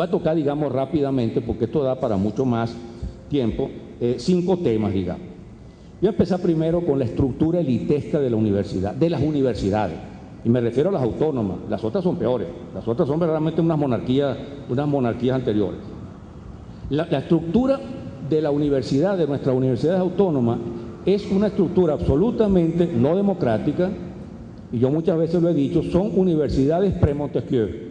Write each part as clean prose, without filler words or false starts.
Voy a tocar, digamos, rápidamente, porque esto da para mucho más tiempo, 5 temas, digamos. Voy a empezar primero con la estructura elitesca de la universidad, de las universidades. Y me refiero a las autónomas, las otras son peores, las otras son verdaderamente unas monarquías anteriores. La estructura de la universidad, de nuestras universidades autónomas, es una estructura absolutamente no democrática, y yo muchas veces lo he dicho, son universidades pre-Montesquieu.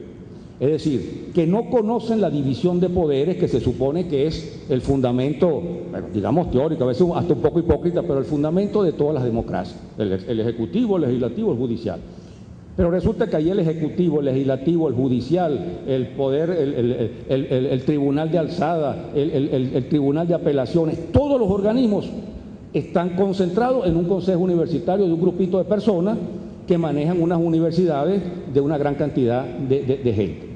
Es decir, que no conocen la división de poderes que se supone que es el fundamento, bueno, digamos teórico, a veces hasta un poco hipócrita, pero el fundamento de todas las democracias, el ejecutivo, el legislativo, el judicial. Pero resulta que ahí el ejecutivo, el legislativo, el judicial, el poder, el tribunal de alzada, el tribunal de apelaciones, todos los organismos están concentrados en un consejo universitario de un grupito de personas que manejan unas universidades de una gran cantidad de gente.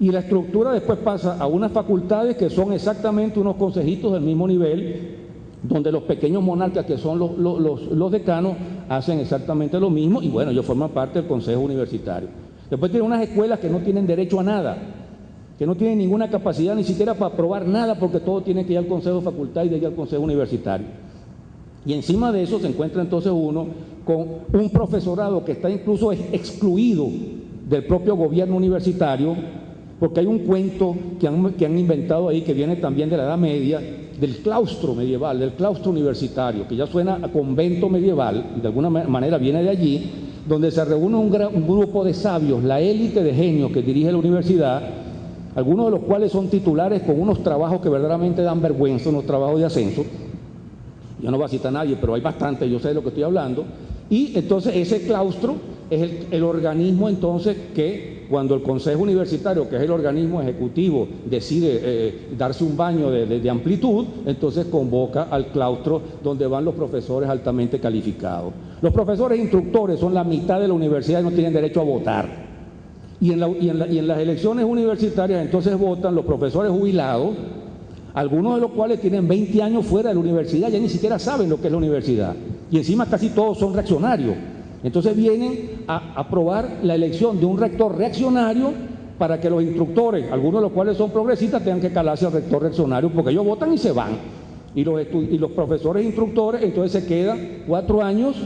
Y la estructura después pasa a unas facultades que son exactamente unos consejitos del mismo nivel, donde los pequeños monarcas, que son los decanos, hacen exactamente lo mismo, y bueno, ellos forman parte del consejo universitario. Después tienen unas escuelas que no tienen derecho a nada, que no tienen ninguna capacidad ni siquiera para aprobar nada, porque todo tiene que ir al consejo de facultad y de ahí al consejo universitario. Y encima de eso se encuentra entonces uno con un profesorado que está incluso excluido del propio gobierno universitario, porque hay un cuento que han inventado ahí, que viene también de la Edad Media, del claustro medieval, del claustro universitario, que ya suena a convento medieval, y de alguna manera viene de allí, donde se reúne un grupo de sabios, la élite de genios que dirige la universidad, algunos de los cuales son titulares con unos trabajos que verdaderamente dan vergüenza, unos trabajos de ascenso. Yo no voy a citar a nadie, pero hay bastante, yo sé de lo que estoy hablando. Y entonces ese claustro es el organismo entonces que cuando el Consejo Universitario, que es el organismo ejecutivo, decide darse un baño de amplitud, entonces convoca al claustro donde van los profesores altamente calificados. Los profesores instructores son la mitad de la universidad y no tienen derecho a votar. Y en las elecciones universitarias entonces votan los profesores jubilados, algunos de los cuales tienen 20 años fuera de la universidad, ya ni siquiera saben lo que es la universidad. Y encima casi todos son reaccionarios. Entonces vienen a aprobar la elección de un rector reaccionario para que los instructores, algunos de los cuales son progresistas, tengan que calarse al rector reaccionario, porque ellos votan y se van. Y los profesores instructores entonces se quedan 4 años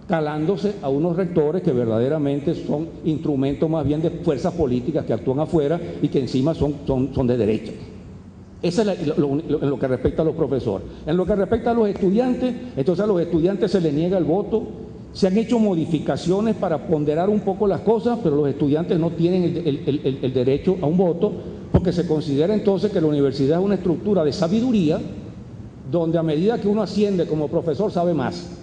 calándose a unos rectores que verdaderamente son instrumentos más bien de fuerzas políticas que actúan afuera y que encima son de derecha. Eso es en lo que respecta a los profesores. En lo que respecta a los estudiantes, entonces a los estudiantes se les niega el voto. Se han hecho modificaciones para ponderar un poco las cosas, pero los estudiantes no tienen el derecho a un voto, porque se considera entonces que la universidad es una estructura de sabiduría, donde a medida que uno asciende como profesor sabe más.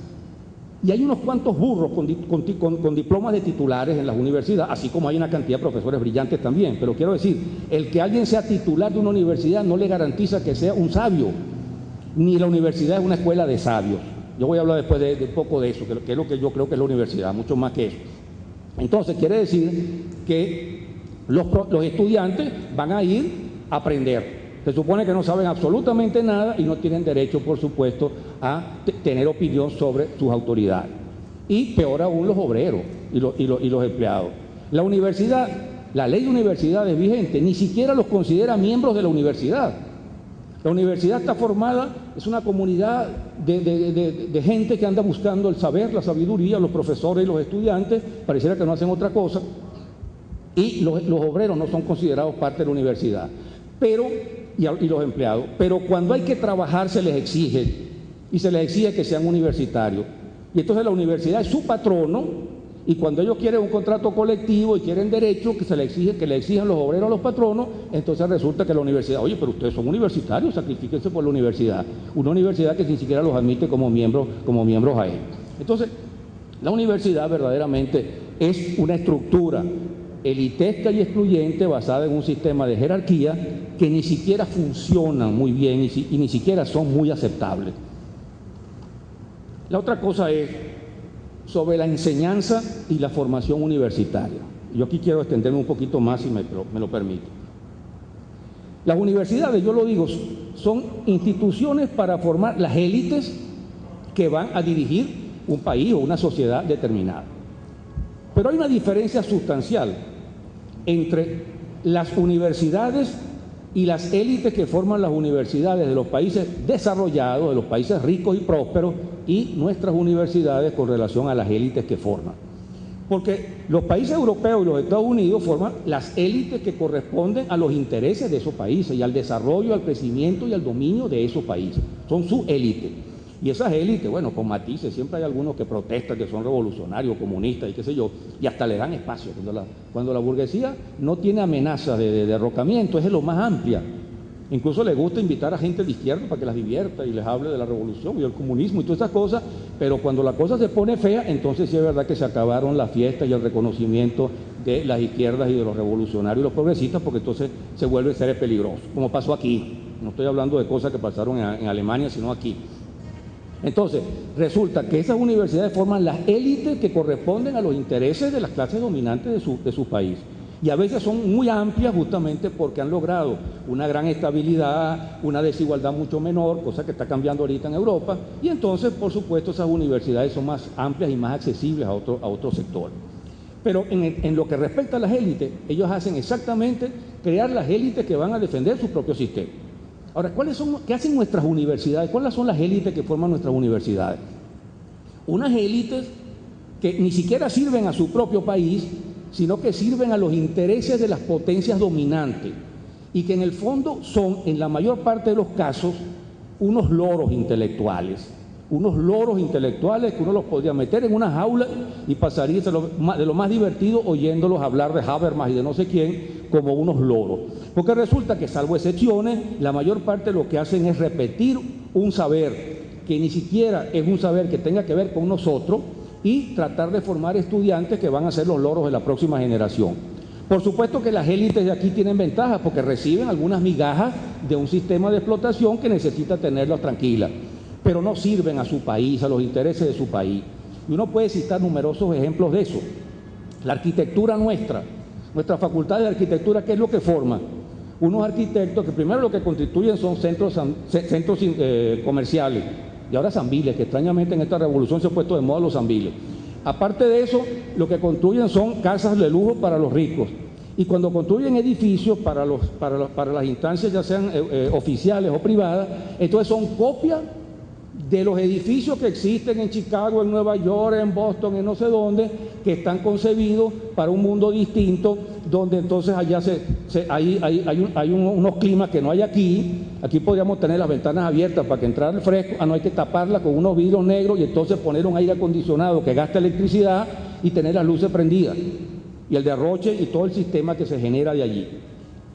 Y hay unos cuantos burros con diplomas de titulares en las universidades, así como hay una cantidad de profesores brillantes también. Pero quiero decir, el que alguien sea titular de una universidad no le garantiza que sea un sabio, ni la universidad es una escuela de sabios. Yo voy a hablar después de poco de eso, que es lo que yo creo que es la universidad, mucho más que eso. Entonces, quiere decir que los estudiantes van a ir a aprender. Se supone que no saben absolutamente nada y no tienen derecho, por supuesto, a tener opinión sobre sus autoridades. Y peor aún los obreros y los empleados. La universidad, la ley de universidades vigente, ni siquiera los considera miembros de la universidad. La universidad está formada, es una comunidad de gente que anda buscando el saber, la sabiduría, los profesores y los estudiantes, pareciera que no hacen otra cosa, y los obreros no son considerados parte de la universidad, y los empleados. Pero cuando hay que trabajar se les exige, y se les exige que sean universitarios. Y entonces la universidad es su patrono, y cuando ellos quieren un contrato colectivo y quieren derechos que le exijan los obreros a los patronos, entonces resulta que la universidad, oye, pero ustedes son universitarios, sacrifíquense por la universidad. Una universidad que ni siquiera los admite como miembros a él. Entonces, la universidad verdaderamente es una estructura elitesca y excluyente basada en un sistema de jerarquía que ni siquiera funcionan muy bien y ni siquiera son muy aceptables. La otra cosa es sobre la enseñanza y la formación universitaria. Yo aquí quiero extenderme un poquito más, si me lo permite. Las universidades, yo lo digo, son instituciones para formar las élites que van a dirigir un país o una sociedad determinada. Pero hay una diferencia sustancial entre las universidades y las élites que forman las universidades de los países desarrollados, de los países ricos y prósperos, y nuestras universidades con relación a las élites que forman. Porque los países europeos y los Estados Unidos forman las élites que corresponden a los intereses de esos países y al desarrollo, al crecimiento y al dominio de esos países. Son sus élites. Y esas élites, bueno, con matices, siempre hay algunos que protestan, que son revolucionarios, comunistas y qué sé yo, y hasta le dan espacio. Cuando la burguesía no tiene amenazas de derrocamiento, es de lo más amplia. Incluso le gusta invitar a gente de izquierda para que las divierta y les hable de la revolución y del comunismo y todas esas cosas, pero cuando la cosa se pone fea, entonces sí es verdad que se acabaron las fiestas y el reconocimiento de las izquierdas y de los revolucionarios y los progresistas, porque entonces se vuelve ser peligroso, como pasó aquí. No estoy hablando de cosas que pasaron en Alemania, sino aquí. Entonces, resulta que esas universidades forman las élites que corresponden a los intereses de las clases dominantes de su país. Y a veces son muy amplias justamente porque han logrado una gran estabilidad, una desigualdad mucho menor, cosa que está cambiando ahorita en Europa, y entonces, por supuesto, esas universidades son más amplias y más accesibles a otro sector. Pero en lo que respecta a las élites, ellos hacen exactamente crear las élites que van a defender su propio sistema. Ahora, ¿qué hacen nuestras universidades? ¿Cuáles son las élites que forman nuestras universidades? Unas élites que ni siquiera sirven a su propio país, sino que sirven a los intereses de las potencias dominantes y que en el fondo son, en la mayor parte de los casos, unos loros intelectuales que uno los podría meter en una jaula y pasaría de lo más divertido oyéndolos hablar de Habermas y de no sé quién como unos loros. Porque resulta que, salvo excepciones, la mayor parte lo que hacen es repetir un saber que ni siquiera es un saber que tenga que ver con nosotros y tratar de formar estudiantes que van a ser los loros de la próxima generación. Por supuesto que las élites de aquí tienen ventajas porque reciben algunas migajas de un sistema de explotación que necesita tenerlas tranquilas, pero no sirven a su país, a los intereses de su país. Y uno puede citar numerosos ejemplos de eso. La arquitectura nuestra facultad de arquitectura, ¿qué es lo que forma? Unos arquitectos que primero lo que constituyen son centros comerciales, y ahora zambiles, que extrañamente en esta revolución se ha puesto de moda los zambiles. Aparte de eso, lo que construyen son casas de lujo para los ricos. Y cuando construyen edificios para las instancias, ya sean oficiales o privadas, entonces son copias de los edificios que existen en Chicago, en Nueva York, en Boston, en no sé dónde, que están concebidos para un mundo distinto, donde entonces allá hay unos climas que no hay aquí. Aquí podríamos tener las ventanas abiertas para que entrara el fresco, no hay que taparlas con unos vidrios negros y entonces poner un aire acondicionado que gasta electricidad y tener las luces prendidas, y el derroche y todo el sistema que se genera de allí.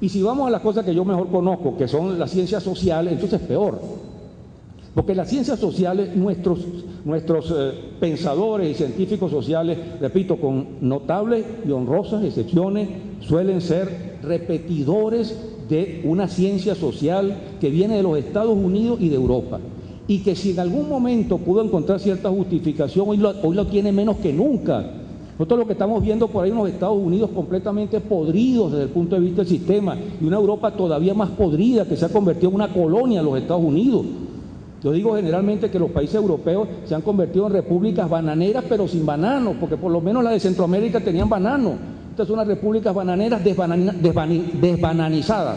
Y si vamos a las cosas que yo mejor conozco, que son las ciencias sociales, entonces es peor. Porque las ciencias sociales, nuestros pensadores y científicos sociales, repito, con notables y honrosas excepciones, suelen ser repetidores de una ciencia social que viene de los Estados Unidos y de Europa. Y que si en algún momento pudo encontrar cierta justificación, hoy lo tiene menos que nunca. Nosotros lo que estamos viendo por ahí en los Estados Unidos completamente podridos desde el punto de vista del sistema, y una Europa todavía más podrida que se ha convertido en una colonia de los Estados Unidos. Yo digo generalmente que los países europeos se han convertido en repúblicas bananeras, pero sin bananos, porque por lo menos las de Centroamérica tenían bananos. Estas son unas repúblicas bananeras desbananizadas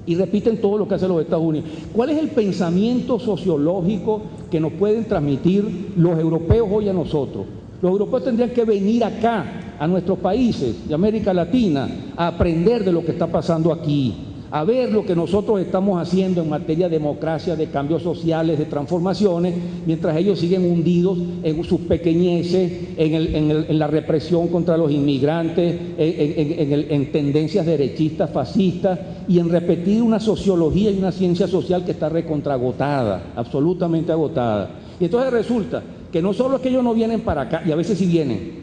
y repiten todo lo que hacen los Estados Unidos. ¿Cuál es el pensamiento sociológico que nos pueden transmitir los europeos hoy a nosotros? Los europeos tendrían que venir acá, a nuestros países de América Latina, a aprender de lo que está pasando aquí, a ver lo que nosotros estamos haciendo en materia de democracia, de cambios sociales, de transformaciones, mientras ellos siguen hundidos en sus pequeñeces, en la represión contra los inmigrantes, en tendencias derechistas, fascistas, y en repetir una sociología y una ciencia social que está recontragotada, absolutamente agotada. Y entonces resulta que no solo es que ellos no vienen para acá, y a veces sí vienen,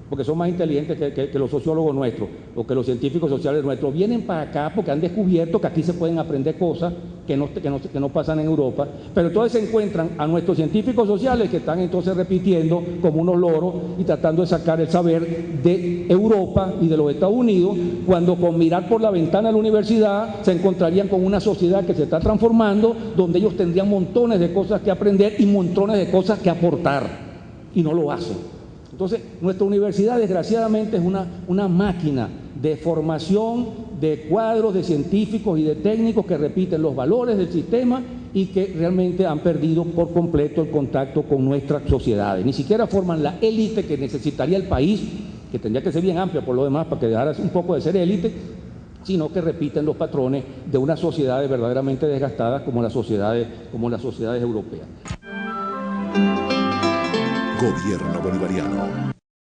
porque son más inteligentes que los sociólogos nuestros o que los científicos sociales nuestros, vienen para acá porque han descubierto que aquí se pueden aprender cosas que no pasan en Europa, pero entonces se encuentran a nuestros científicos sociales que están entonces repitiendo como unos loros y tratando de sacar el saber de Europa y de los Estados Unidos, cuando con mirar por la ventana de la universidad se encontrarían con una sociedad que se está transformando, donde ellos tendrían montones de cosas que aprender y montones de cosas que aportar, y no lo hacen. Entonces, nuestra universidad, desgraciadamente, es una máquina de formación de cuadros de científicos y de técnicos que repiten los valores del sistema y que realmente han perdido por completo el contacto con nuestras sociedades. Ni siquiera forman la élite que necesitaría el país, que tendría que ser bien amplia por lo demás para que dejara un poco de ser élite, sino que repiten los patrones de unas sociedades verdaderamente desgastadas como las sociedades europeas. Gobierno bolivariano.